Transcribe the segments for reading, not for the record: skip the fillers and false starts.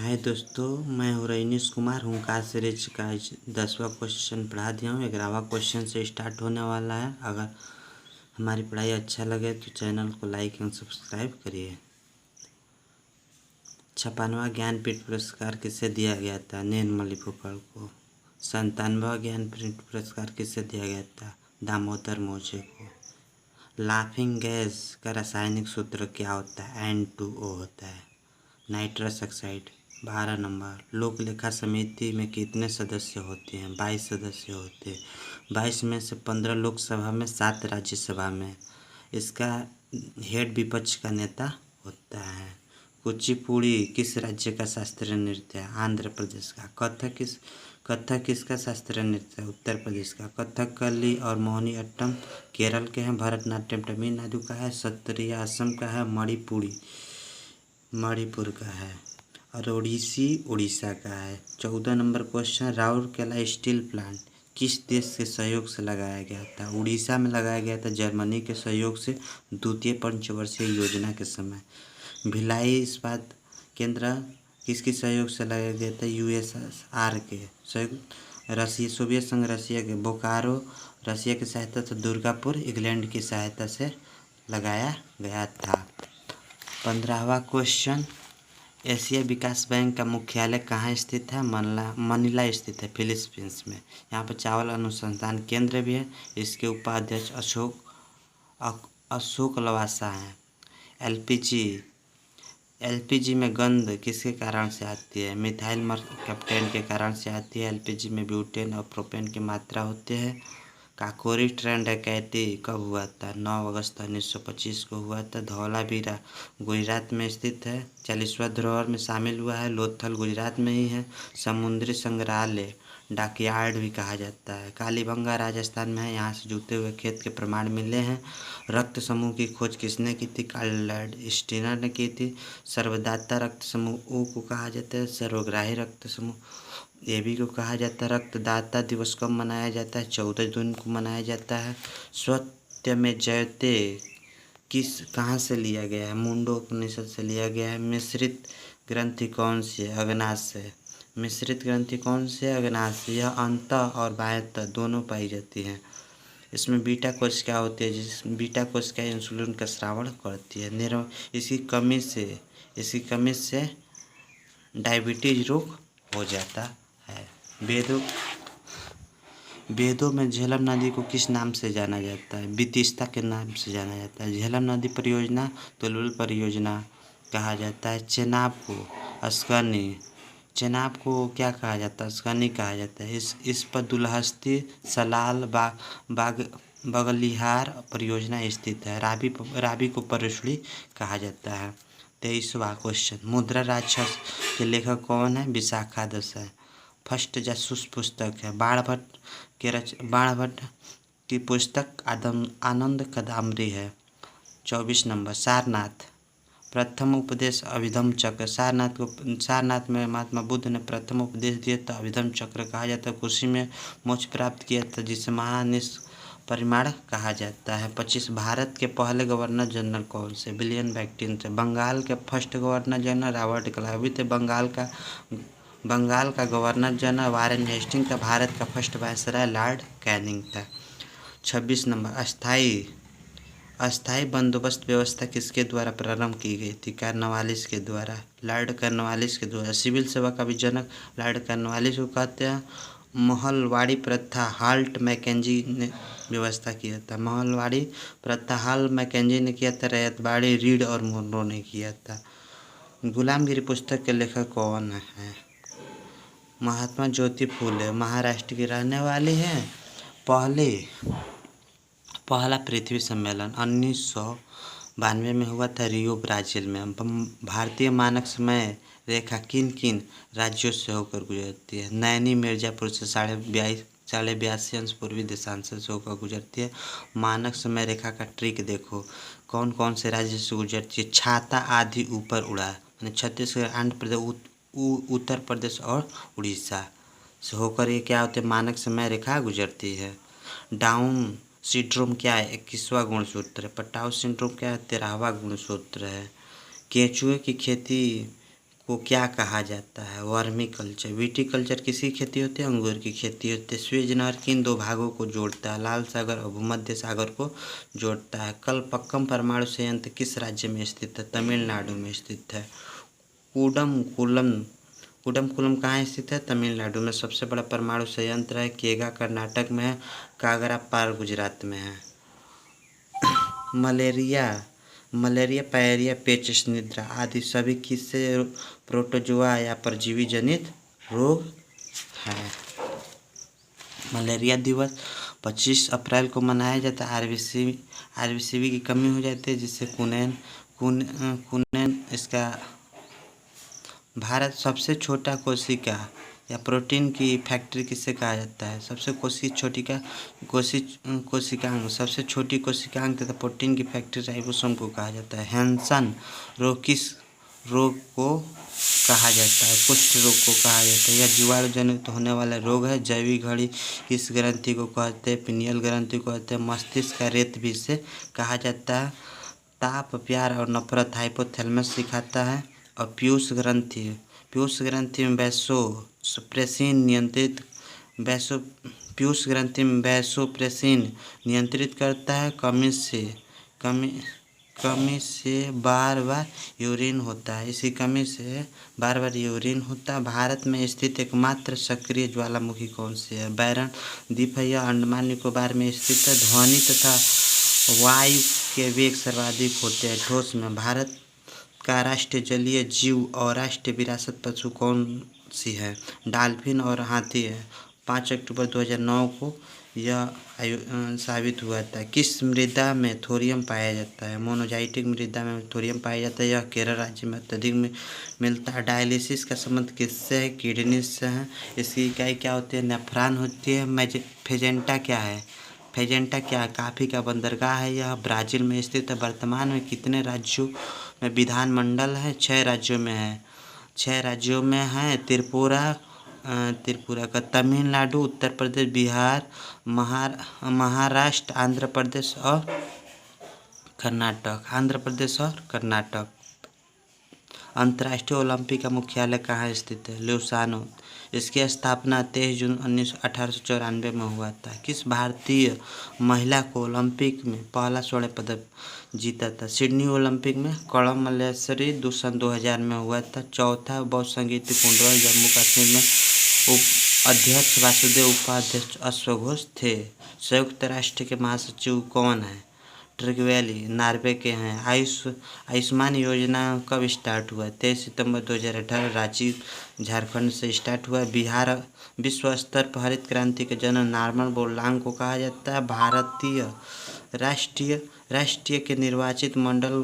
हाय दोस्तों, मैं हूँ रजनीश कुमार। हुंकार सीरीज का 10वां क्वेश्चन पढ़ा दिया हूँ। 11वां क्वेश्चन से स्टार्ट होने वाला है। अगर हमारी पढ़ाई अच्छा लगे तो चैनल को लाइक एंड सब्सक्राइब करिए। 56वां ज्ञानपीठ पुरस्कार किसे दिया गया था? नीलमणि फुकड़ को। 97वां ज्ञानपीठ पुरस्कार किसे दिया गया था? दामोदर मोजे को। लाफिंग गैस का रासायनिक सूत्र क्या होता है? N2O होता है, नाइट्रस ऑक्साइड। 12 नंबर, लोक लेखा समिति में कितने सदस्य होते हैं? 22 सदस्य होते हैं। 22 में से 15 लोकसभा में, 7 राज्यसभा में। इसका हेड विपक्ष का नेता होता है। कुचिपुड़ी किस राज्य का शास्त्रीय नृत्य है? आंध्र प्रदेश का। कथक किसका शास्त्रीय नृत्य है? उत्तर प्रदेश का। कथकली और मोहिनी अट्टम केरल के हैं। भरतनाट्यम तमिलनाडु का है। सत्रिया असम का है। मणिपुर का है। और ओडिसी उड़ीसा का है। 14 number question, Rourkela steel plant किस देश के सहयोग से लगाया गया था? उड़ीसा में लगाया गया था जर्मनी के सहयोग से द्वितीय पंचवर्षीय योजना के समय। भिलाई इस्पात केंद्र किसके सहयोग से लगाया गया था? यूएसएसआर के सहयोग। रसिया, सोवियत संघ रसिया के। बोकारो रसिया की सहायता से। दुर्गापुर इंग्लैंड की सहायता से लगाया गया था। 15वां क्वेश्चन, एशिया विकास बैंक का मुख्यालय कहाँ स्थित है? मनीला स्थित है, फिलीपींस में। यहाँ पर चावल अनुसंधान केंद्र भी है। इसके उपाध्यक्ष अशोक लवासा हैं। एलपीजी में गंध किसके कारण से आती है? मिथाइल मर्कैप्टेन के कारण से आती है। एलपीजी में ब्यूटेन और प्रोपेन की मात्रा होती है। काकोरी ट्रेन डकैती कब हुआ था? 9 अगस्त 1925 को हुआ था। धौलावीरा गुजरात में स्थित है। 40वां धरोहर में शामिल हुआ है। लोथल गुजरात में ही है। समुद्री संग्रहालय डॉकयार्ड भी कहा जाता है। कालीबंगा राजस्थान में है। यहाँ से जुते हुए खेत के प्रमाण मिले हैं। रक्त समूह की खोज किसने की थी? कार्ल स्टीनर ने की थी। सर्वदाता रक्त समूह ओ को कहा जाता है। सर्वग्राही रक्त समूह एबी को कहा जाता है। रक्तदाता दिवस कब मनाया जाता है? 14 जून को मनाया जाता है। सत्यमेव जयते कहाँ से लिया गया है? मुंडो उपनिषद से लिया गया है। मिश्रित ग्रंथि कौन सी है? अग्नाशय से। मिश्रित ग्रंथि कौन सी है? अग्नाशय से। यह अंतः और बाह्यतः दोनों पाई जाती हैं। इसमें बीटा कोश क्या होती है? बीटा कोश क्या इंसुलिन का स्रावण करती है। इसकी कमी से डायबिटीज रोग हो जाता है। वेदों में झेलम नदी को किस नाम से जाना जाता है? वितिस्ता के नाम से जाना जाता है। झेलम नदी परियोजना तुलबुल परियोजना कहा जाता है। चेनाब को क्या कहा जाता है? अस्कनी कहा जाता है। इस पर दुलहस्ती सलाल बगलिहार परियोजना स्थित है। रावी को परशुड़ी कहा जाता है। 23वां क्वेश्चन, मुद्रा राक्षस के लेखक कौन है? विशाखा दसाई। फर्स्ट जासूस पुस्तक है। बाणभट्ट की पुस्तक आनंद कदंबरी है। 24 नंबर, सारनाथ प्रथम उपदेश अभिधम चक्र। सारनाथ में महात्मा बुद्ध ने प्रथम उपदेश दिया था, अभिधम चक्र कहा जाता है। उसी में मोक्ष प्राप्त किया था, जिसे महानिष्परिमाण कहा जाता है। 25, भारत के पहले गवर्नर जनरल कौन से? विलियम बेंटिक थे। बंगाल के first governor general Robert Clive थे। बंगाल का गवर्नर जनरल वारेन हेस्टिंग था। भारत का फर्स्ट वायसराय लॉर्ड कैनिंग था। 26 नंबर, अस्थाई बंदोबस्त व्यवस्था किसके द्वारा प्रारंभ की गई थी? कॉर्नवालिस के द्वारा, लॉर्ड कॉर्नवालिस के द्वारा। सिविल सेवा का भी जनक लॉर्ड कॉर्नवालिस को कहते हैं। महलवाड़ी प्रथा हाल्ट मैकेंजी ने व्यवस्था किया था। महलवाड़ी प्रथा हाल मैकेंजी ने किया था। रैयतवाड़ी रीड और मुनरो ने किया था। गुलामगिरी पुस्तक के लेखक कौन है? महात्मा ज्योति फुले। महाराष्ट्र की रहने वाली हैं। पहला पृथ्वी सम्मेलन 1992 में हुआ था, रियो ब्राज़ील में। भारतीय मानक समय रेखा किन किन राज्यों से होकर गुजरती है? नैनी मिर्ज़ापुर से 82.5 अंश पूर्वी देशांतर से होकर गुजरती है। मानक समय रेखा का ट्रिक देखो, कौन कौन से राज्य से गुजरती है? छाता आदि ऊपर उड़ा, यानी छत्तीसगढ़, आंध्र प्रदेश, उत्तर प्रदेश और उड़ीसा से होकर ये क्या होते हैं? मानक समय रेखा गुजरती है। डाउन सिंड्रोम क्या है? 21वां गुणसूत्र है। पटाउ सिंड्रोम क्या है? 13वां गुणसूत्र है। केंचुए की खेती को क्या कहा जाता है? Vermi culture. विटीकल्चर किसकी खेती होती है? अंगूर की खेती होती है। स्वेज नहर किन दो भागों को जोड़ता है? लाल सागर और भूमध्य सागर को जोड़ता है। कलपक्कम परमाणु संयंत्र किस राज्य में स्थित है? तमिलनाडु में स्थित है। कूडमकुलम कुडमकुलम कहाँ स्थित है? तमिलनाडु में। सबसे बड़ा परमाणु संयंत्र है केगा कर्नाटक में है। कागरापार गुजरात में है। मलेरिया पायरिया पेचिश निद्रा आदि सभी किससे प्रोटोजोआ या परजीवी जनित रोग है? मलेरिया दिवस 25 अप्रैल को मनाया जाता है। आरबीसीबी की कमी हो जाती है जिससे कुनेन इसका भारत सबसे छोटा कोशिका या प्रोटीन की फैक्ट्री किससे कहा जाता है? सबसे कोशिकांग सबसे छोटी कोशिकांग तथा प्रोटीन की फैक्ट्री राइबोसोम को कहा जाता है। हैंसन रोग किस रोग को कहा जाता है? कुष्ठ रोग को कहा जाता है। यह जीवाणु जनित होने वाला रोग है। जैविक घड़ी किस ग्रंथि को कहते हैं? पिनियल ग्रंथि को कहते हैं। मस्तिष्क का रेत भी इसे कहा जाता है। ताप प्यार और नफरत हाइपोथैलेमस सिखाता है। और पीयूष ग्रंथि में वैसोप्रेसिन नियंत्रित करता है। कमी से बार बार यूरिन होता है। इसी कमी से बार बार यूरिन होता है। भारत में स्थित एकमात्र सक्रिय ज्वालामुखी कौन सी है? बैरन द्वीप है। यह अंडमान निकोबार में स्थित है। ध्वनि तथा वायु के वेग सर्वाधिक होते हैं ठोस में। भारत का राष्ट्रीय जलीय जीव और राष्ट्रीय विरासत पशु कौन सी है? डॉल्फिन और हाथी है। 5 अक्टूबर 2009 को यह साबित हुआ था। किस मृदा में थोरियम पाया जाता है? मोनोजाइटिक मृदा में थोरियम पाया जाता है। यह केरल राज्य में अत्यधिक मिलता है। डायलिसिस का संबंध किससे है? किडनी से है। इसकी इकाई क्या होती है? नेफ्रॉन होती है। फेजेंटा क्या है? काफ़ी का बंदरगाह है। यह ब्राज़ील में स्थित है। वर्तमान में कितने राज्यों में विधानमंडल है? 6 राज्यों में है। 6 राज्यों में है। त्रिपुरा का तमिलनाडु, उत्तर प्रदेश, बिहार, महाराष्ट्र, आंध्र प्रदेश और कर्नाटक। अंतर्राष्ट्रीय ओलंपिक का मुख्यालय कहाँ स्थित है? ल्यूसानो। इसकी स्थापना 23 जून 1894 में हुआ था। किस भारतीय महिला को ओलंपिक में पहला स्वर्ण पदक जीता था? सिडनी ओलंपिक में कड़म मल्लेश्वरी सन 2000 में हुआ था। चौथा बौद्ध संगीत कुंडल जम्मू कश्मीर में अध्यक्ष वासुदेव, उपाध्यक्ष अश्वघोष थे। संयुक्त राष्ट्र के महासचिव कौन है? ट्रिगवेली नॉर्वे के हैं। आयुष्मान योजना कब स्टार्ट हुआ? 23 सितंबर 2018 रांची झारखंड से स्टार्ट हुआ। बिहार विश्व स्तर पर हरित क्रांति के जनक नॉर्मन बोरलांग को कहा जाता है। भारतीय राष्ट्रीय के निर्वाचित मंडल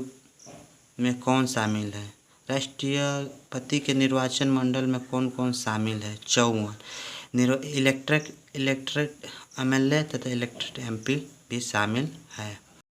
में कौन शामिल है? राष्ट्रपति के निर्वाचन मंडल में कौन कौन शामिल है? 54। इलेक्टेड एमएलए तथा इलेक्टेड एमपी भी शामिल है।